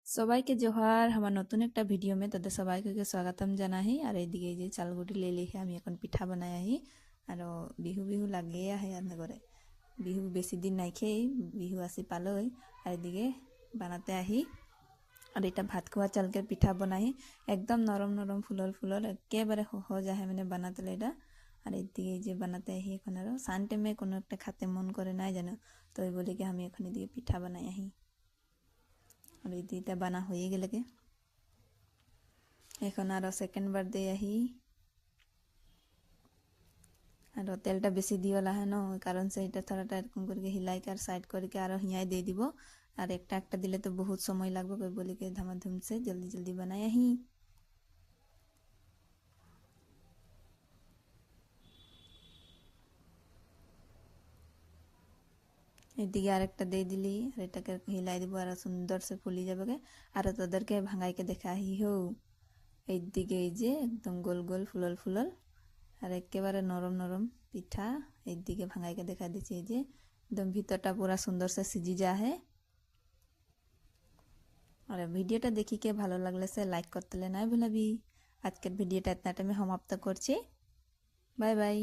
সবাইকে জোহার আমার নতুন একটা ভিডিও মে তাদের সবাইকে স্বাগতম জানাহি। আর এইদিকে এই যে চালগুটি লে লিখে আমি এখন পিঠা বানাই আহি। আর বিহু বিহু লাগে আহে রান্না করে, বিহু বেশি দিন নাই খেয়ে বিহু আসি পালই। আর এদিকে বানাতে আহি। আর এটা ভাত খোয়া চালকের পিঠা বনাই, একদম নরম নরম ফুলর ফুলর একেবারে সহজ আহে মানে বানাতে এটা। আর এদিকে এই যে বানাতে আহি এখন আরো সান টাইমে কোনো একটা খাতে মন করে নাই জানো, তো ওই বলে কি আমি এখন এদিকে পিঠা বানাই আহি। আর এই দুইটা বানা হয়ে গেলে এখন আরো সেকেন্ড বার দিয়ে আহি। আর তেলটা বেশি দিওলা है ना, কারণ সেইটা থোড়াটা এরকম করে হিলাই আর সাইড করে আরো হিয়াই দিয়ে দিব। আর একটা একটা দিলে তো বহুত সময় লাগবে, कोई बोली के धमाधम से जल्दी जल्दी बनाए ही। এদিকে আরেকটা দিয়ে দিলি, আর এটাকে হিলাই দিব আর সুন্দর সে ফুলি যাবে। আর তোদেরকে ভাঙাইকে দেখাহি হো। এইদিকে এই যে একদম গোল গোল ফুলল ফুলল আর একেবারে নরম নরম পিঠা। এইদিকে ভাঙাইকে দেখা দিচ্ছি এই যে একদম ভিতরটা পুরা সুন্দর সে সিজি যা है। আর ভিডিওটা দেখিকে ভালো লাগলে সে লাইক করতে নাই ভুলাবি। আজকের ভিডিওটা এতটাই আমি সমাপ্ত করছি। Bye bye.